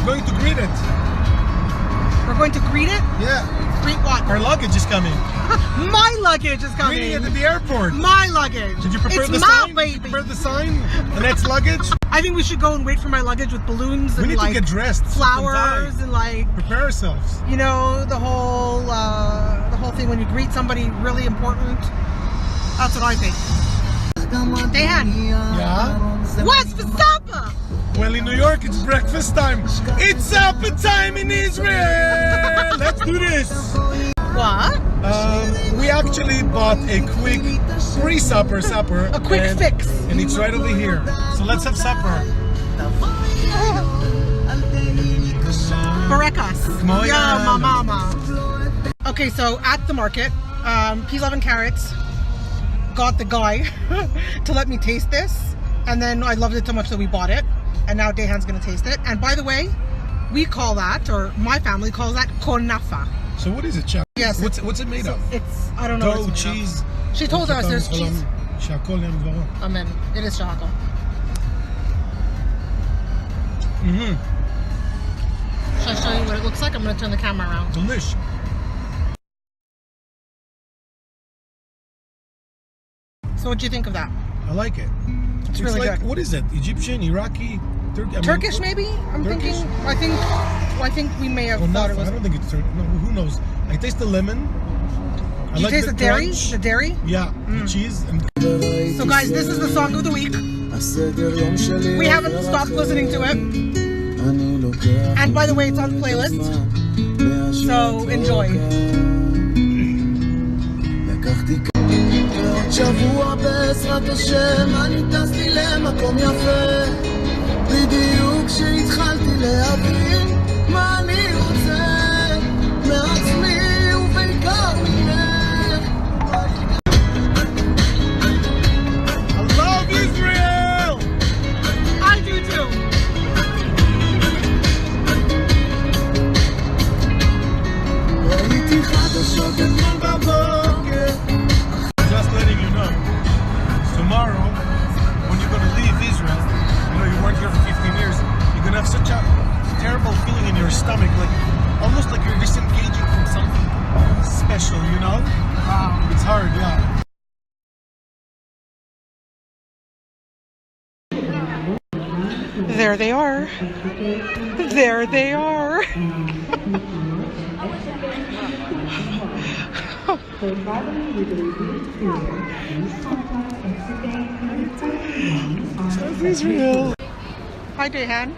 We're going to greet it. We're going to greet it? Yeah. Greet what? Our luggage is coming. My luggage is coming. Greeting it at the airport. My luggage. Did you prepare it's the my sign? baby. Prepare the sign? The next luggage? I think we should go and wait for my luggage with balloons and We need like to get dressed. flowers and like prepare ourselves. you know the whole thing when you greet somebody really important. That's what I think. Dan, Yeah? what's for supper? Well, in New York, it's breakfast time. It's supper time in Israel. Let's do this. What? We actually bought a quick pre-supper supper. A quick fix. And it's right over here. So let's have supper. Barekas. Moya. Yeah, my mama. Okay, so at the market, peas, love, and carrots. Got the guy to let me taste this, and then I loved it so much that we bought it, and now Dehan's gonna taste it. And by the way, we call that, or my family calls that konafa. So what is it, Chef? Yes. What's it made of? It's I don't know. Dough, what it's made of. cheese. She told us there's cheese. Amen. It is shahakol. Should I show you what it looks like? I'm gonna turn the camera around. Delish. So what do you think of that? I like it. It's really like, good. what is it? Egyptian, Iraqi, Turkish maybe? I'm Turkish? thinking. I think we may have thought it was. I don't think it's Turkish. No, who knows? I taste the lemon. Did you taste the dairy? crunch. The dairy? Yeah, the cheese. And So guys, this is the song of the week. We haven't stopped listening to it. And by the way, it's on the playlist. So enjoy. שבוע בעזרת השם אני טסתי למקום יפה בדיוק כשהתחלתי להבין מה אני רוצה מעצמי ובעיקר ממך I love Israel! I do too. ראיתי חדשות אתמול בבוקר Just letting you know, tomorrow, when you're going to leave Israel, you know, you weren't here for 15 years, you're going to have such a terrible feeling in your stomach, like almost like you're disengaging from something special, you know? Wow. It's hard, yeah. There they are. There they are. Israel. Hi, Dehan.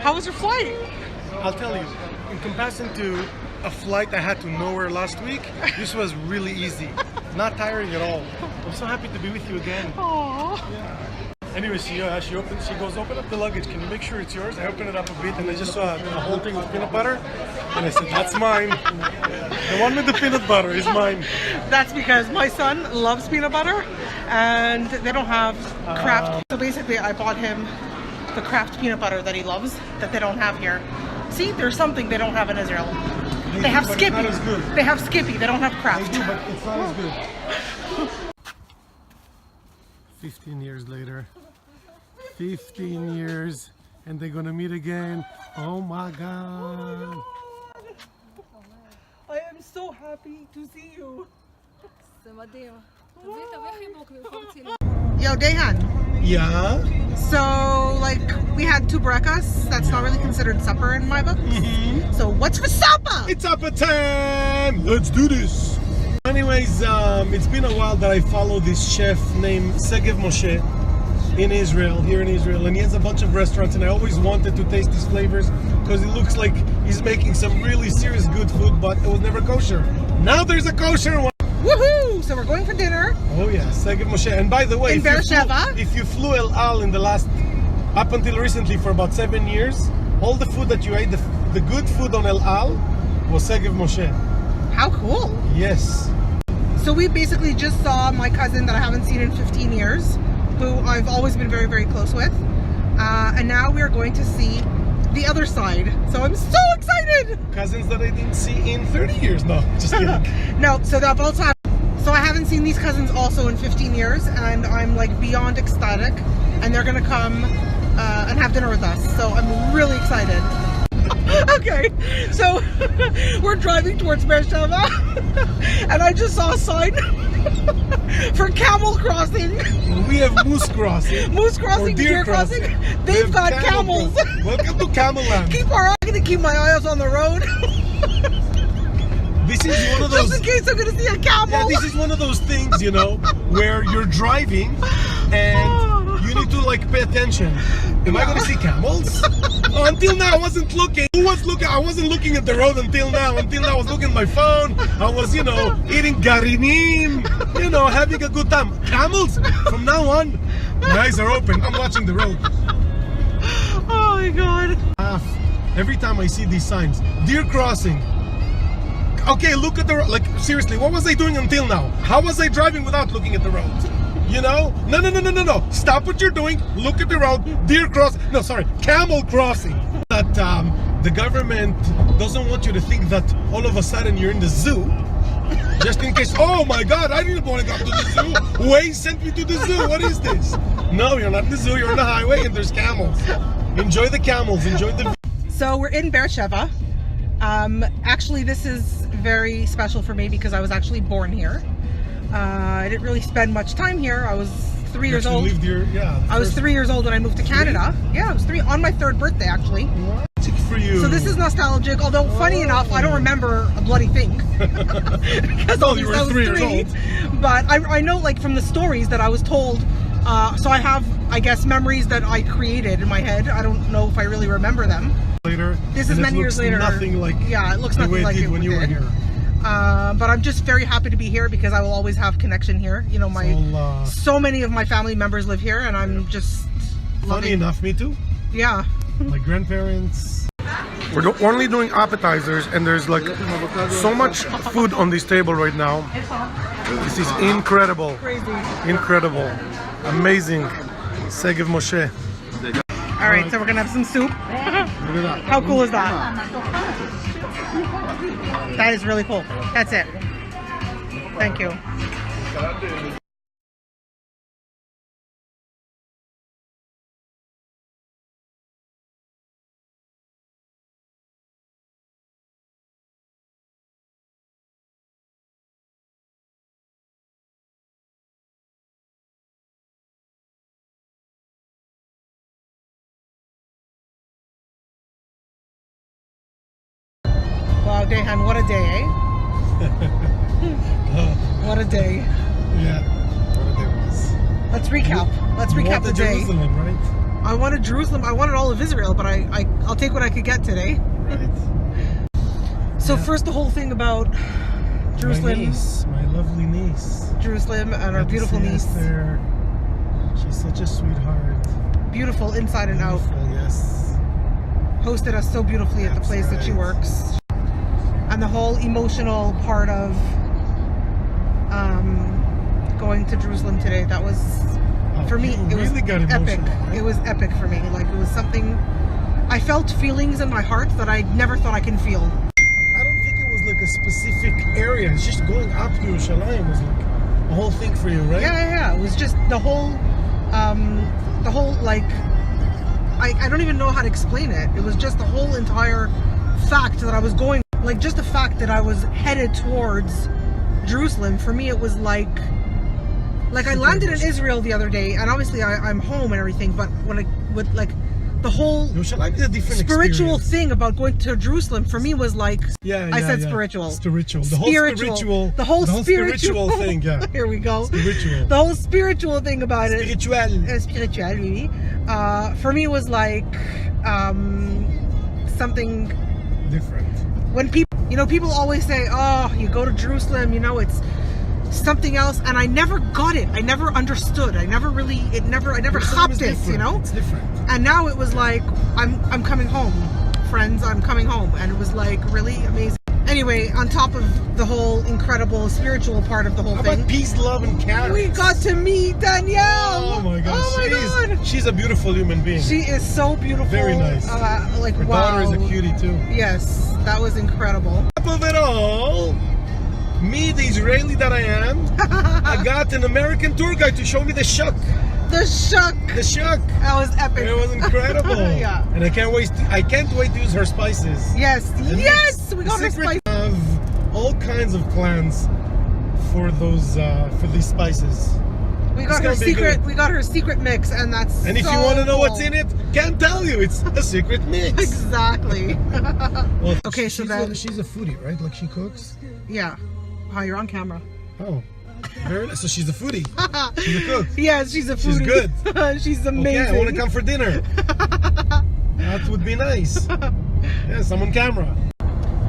How was your flight? I'll tell you, in comparison to a flight I had to nowhere last week, this was really easy. Not tiring at all. I'm so happy to be with you again. Aww. Anyway, she goes, open up the luggage. Can you make sure it's yours? I opened it up a bit and I just saw a whole thing with peanut butter. And I said, that's mine. The one with the peanut butter is mine. That's because my son loves peanut butter and they don't have Kraft. So basically I bought him the Kraft peanut butter that he loves that they don't have here. See, there's something they don't have in Israel. They have but it's Skippy. not as good. They have Skippy. They don't have Kraft. They do, but it's not as good. 15 years later. 15 years. And they're gonna meet again. Oh my God. I am so happy to see you. זה מדהים. תביא חיבוק במקום צילום. Yo, Dehan. Yeah. So, like, we had two breakfasts. That's not really considered supper in my book. So, what's for supper? It's supper time! Let's do this! Anyways, it's been a while that I follow this chef named Segev Moshe in Israel, here in Israel, and he has a bunch of restaurants, and I always wanted to taste his flavors because it looks like he's making some really serious good food, but it was never kosher. Now there's a kosher one! Woohoo! So we're going for dinner. Oh yeah, Segev Moshe. And by the way, In Beersheba? if you flew El Al in the last, up until recently for about 7 years, all the food that you ate, the good food on El Al was Segev Moshe. How cool. Yes. So we basically just saw my cousin that I haven't seen in 15 years, who I've always been very, very close with. And now we are going to see the other side. So I'm so excited! Cousins that I didn't see in 30 years. No, just kidding. No, so they've also had, so I haven't seen these cousins also in 15 years, and I'm like beyond ecstatic. And they're gonna come and have dinner with us. So I'm really excited. Okay, so we're driving towards Beersheba, and I just saw a sign for camel crossing. We have moose crossing. Moose crossing, Or deer crossing. We They've have got camel camels. crossing. Welcome to Camel Land. I'm gonna keep my eyes on the road This is one of those. just in case I'm gonna see a camel. Yeah, this is one of those things, you know, where you're driving and you need to like pay attention. Am I gonna see camels? Oh, until now I wasn't looking. Who was looking? I wasn't looking at the road until now. Until now I was looking at my phone. I was, you know, eating garinim, you know, having a good time. Camels? From now on, my eyes are open. I'm watching the road. Oh my god. Every time I see these signs, deer crossing. Okay, look at the road. Like, seriously, what was I doing until now? How was I driving without looking at the road? You know? No. Stop what you're doing. Look at the road. Deer crossing. No, sorry. Camel crossing. That the government doesn't want you to think that all of a sudden you're in the zoo. Just in case. Oh my God, I didn't want to go to the zoo. Waze sent me to the zoo. What is this? No, you're not in the zoo. You're on the highway and there's camels. Enjoy the camels. Enjoy the... So we're in Beersheba. Actually, this is very special for me because I was actually born here. I didn't really spend much time here. I was 3 years old. Lived here, yeah. I was 3 years old when I moved to Canada. Yeah, I was 3 on my 3rd birthday actually. For you. So this is nostalgic. Although funny enough, I don't remember a bloody thing because you were 3 years old. But I know, like from the stories that I was told. So I have, I guess, memories that I created in my head. I don't know if I really remember them. Later. This is many years later. Nothing like it looks nothing like it when you were here. But I'm just very happy to be here because I will always have connection here. You know, so many of my family members live here, and I'm just funny enough, me too. Yeah. My grandparents. We're only doing appetizers, and there's like so much food on this table right now. This is incredible. Crazy. Incredible. Amazing. Segev Moshe. All right, so we're gonna have some soup. How cool is that? That is really cool. That's it. Thank you. Wow, Dehan, what a day, eh? What a day. Yeah, what a day was. Let's recap. Let's recap the day. Jerusalem, right? I wanted Jerusalem. I wanted all of Israel, but I'll take what I could get today. Right. So first, the whole thing about Jerusalem. My niece, my lovely niece. Jerusalem and our beautiful niece. There. She's such a sweetheart. Beautiful inside and out. Beautiful, yes. Hosted us so beautifully at the place that she works. And the whole emotional part of going to Jerusalem today, that was, for me, it was epic. Right? It was epic for me. Like, it was something, I felt feelings in my heart that I never thought I can feel. I don't think it was like a specific area. It's just going up to Yerushalayim was like a whole thing for you, right? Yeah. It was just the whole like, I don't even know how to explain it. It was just the whole entire fact that I was going, like just the fact that I was headed towards Jerusalem. For me, it was like I landed in Israel the other day, and obviously I'm home and everything, but with like the whole spiritual thing about going to Jerusalem for me was like, I said spiritual. The whole spiritual thing, yeah. Here we go. Spiritual. The whole spiritual thing about it. Spiritual. Really. For me was like something different. When people always say, oh, you go to Jerusalem, it's something else, and I never got it. I never understood. I never hopped it, It's different. And now it was like, I'm coming home, friends, I'm coming home. And it was like really amazing. Anyway, on top of the whole incredible spiritual part of the whole thing. How about peace, love, and carrots? We got to meet Danielle! Oh my God. She's a beautiful human being. She is so beautiful. Very nice. Her daughter is a cutie too. Yes, that was incredible. Top of it all, me, the Israeli that I am, I got an American tour guide to show me the shuk. The shuk. The shuk. That was epic. It was incredible. Yeah. Yeah. And I can't wait to use her spices. Yes. And Yes. We got her Secret spice. have all kinds of plans for those for these spices. We got her gonna be secret. good. We got her secret mix, and that's. And if so you want to know cool. what's in it, can't tell you. It's a secret mix. Exactly. Well, Okay, so then- she's a foodie, right? Like she cooks. Yeah. Oh, you're on camera. Oh, very nice. So she's a foodie. She's a cook. Yes, she's a She's foodie. good. She's Okay, amazing. I want to come for dinner. That would be nice. Yes, I'm on camera.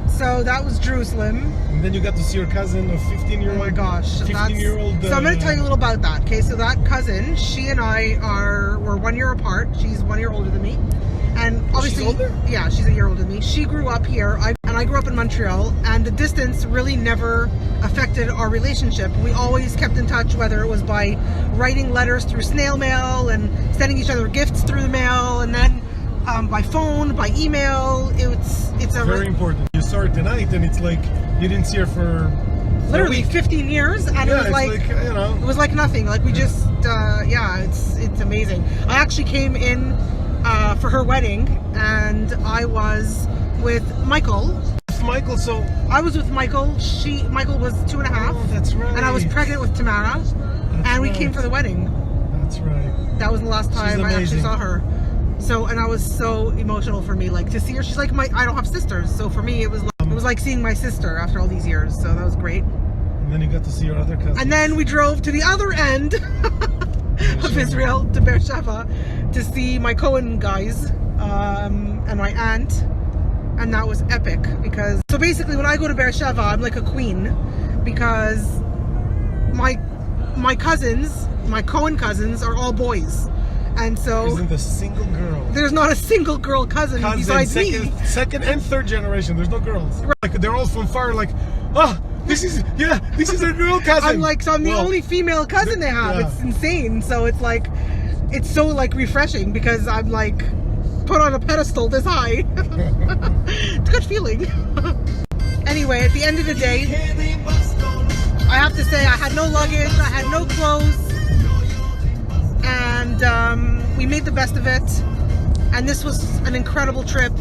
So that was Jerusalem. And then you got to see your cousin of 15-year-old. Oh my gosh. 15-year-old. So I'm going to tell you a little about that. Okay, so that cousin, she and I we're 1 year apart. She's 1 year older than me. And obviously, she's older? Yeah, she's a year older than me. She grew up here, and I grew up in Montreal, and the distance really never affected our relationship. We always kept in touch, whether it was by writing letters through snail mail and sending each other gifts through the mail, and then by phone, by email. It's a Very important. You saw her tonight, and it's like you didn't see her for literally a week. 15 years, and Yeah, it was it's like you know. it was like nothing. Like we just, it's amazing. I actually came in for her wedding, and I was with Michael. Michael, so I was with Michael. Michael was 2.5. Oh, that's right. And I was pregnant with Tamara, and we came for the wedding. That's right. That was the last time I actually amazing. saw her. So, and I was so emotional for me, like to see her. She's like I don't have sisters, so for me it was like seeing my sister after all these years. So that was great. And then you got to see your other cousin. And then we drove to the other end of Israel, to Beersheba, to see my Cohen guys and my aunt. And that was epic because, so basically when I go to Beersheba, I'm like a queen because my cousins, my Cohen cousins are all boys. And so Isn't a single girl. there's not a single girl cousin besides me. Second and third generation. There's no girls. Like they're all from far. Like, oh, this is a girl cousin. I'm like, so I'm the Well, only female cousin they have. yeah. It's insane. So it's like, it's so like refreshing because I'm like put on a pedestal this high. It's a good feeling. Anyway, at the end of the day, I have to say I had no luggage, I had no clothes, and we made the best of it. And this was an incredible trip.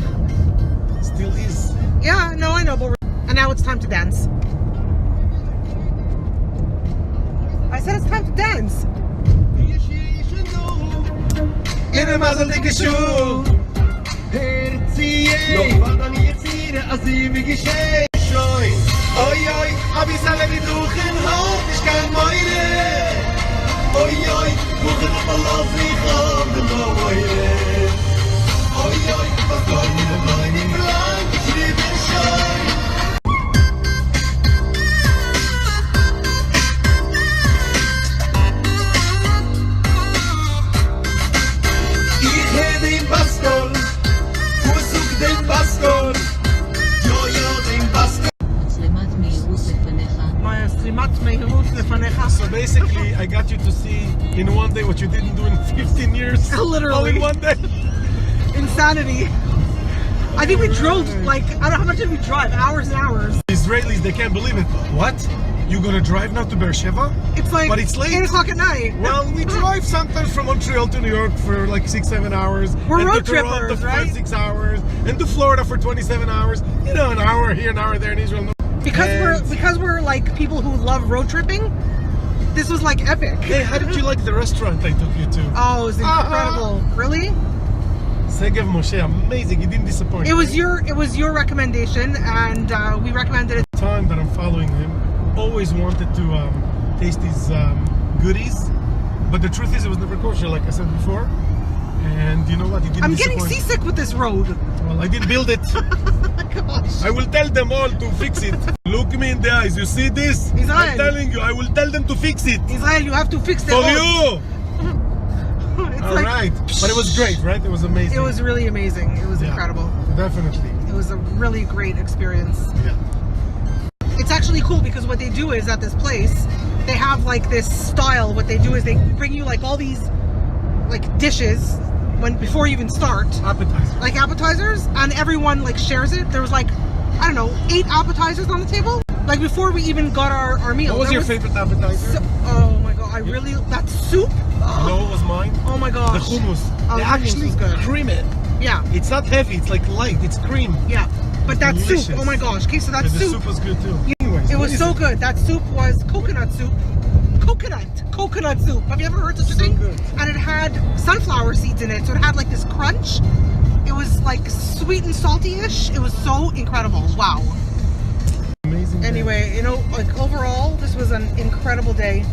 Still is. Yeah, no, I know, but and now it's time to dance. I said it's time to dance. In a mazel tikishu. Oy oy, abi sale di duchen hoch, ich kann meine. Oy oy, gucken auf alles wie kommt de moire. Oy oy, was kommt mit meine blank, ich liebe schön. Ich hab den Bastol, Fußuk den Bastol. Yo yo den Bastol. מצלמת מהירות לפניך. סלימת מהירות לפניך. So basically, I got you to see in one day what you didn't do in 15 years. Literally. All in one day. Insanity. I think we drove like, I don't know how much did we drive? Hours and hours. Israelis, they can't believe it. What? You gonna drive now to Beersheba? It's like But it's late. 8 o'clock at night. Well, we drive sometimes from Montreal to New York for like 6-7 hours. We're and road to Toronto trippers, for right? 5-6 hours. And to Florida for 27 hours. You know, an hour here, an hour there in Israel. Because we're like people who love road tripping. This was like epic. Hey, how did you like the restaurant I took you to? Oh, it was incredible. Really? Segev Moshe, amazing. He didn't disappoint. It was your recommendation, and we recommended it. Time that I'm following him, always wanted to taste these goodies, but the truth is it was never kosher, like I said before. And you know what? He didn't I'm getting disappoint. seasick with this road. Well, I didn't build it. Gosh. I will tell them all to fix it. Look me in the eyes. You see this? Israel. I'm telling you, I will tell them to fix it. Israel, you have to fix the For road. you. It's All like, right. But it was great, right? It was amazing. It was really amazing. It was Yeah, incredible. Definitely. It was a really great experience. Yeah. It's actually cool because what they do is at this place, they have like this style. What they do is they bring you like all these like dishes before you even start, Appetizer. like appetizers, and everyone like shares it. There was like, I don't know, 8 appetizers on the table. Like before we even got our meal. What was There your favorite appetizer? oh my god, I really, that soup. You know what was mine? Oh my gosh. The hummus. Oh, They the hummus actually was good. cream it. Yeah, It's not heavy. It's like light. It's cream. yeah. But that Delicious. soup, oh my gosh. Okay, so that But the soup, soup was good too. Anyways, it what was is so it? good. That soup was coconut soup. Coconut soup. Have you ever heard such a So thing? good. And it had sunflower seeds in it, so it had like this crunch. It was like sweet and salty-ish. It was so incredible. Wow. Amazing. day. Anyway, you know, like overall, this was an incredible day.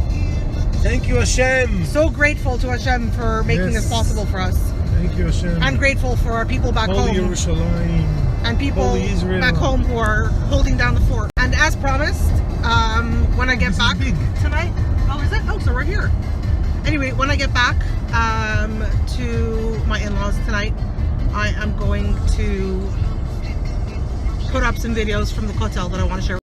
Thank you, Hashem. So grateful to Hashem for making Yes. this possible for us. Thank you, Hashem. I'm grateful for our people back Holy home Yerushalayim. and people Holy Israel. back home who are holding down the fort. And as promised, when I get This is back big. tonight, oh, is it? Oh, so we're here. Anyway, when I get back to my in-laws tonight, I am going to put up some videos from the hotel that I want to share.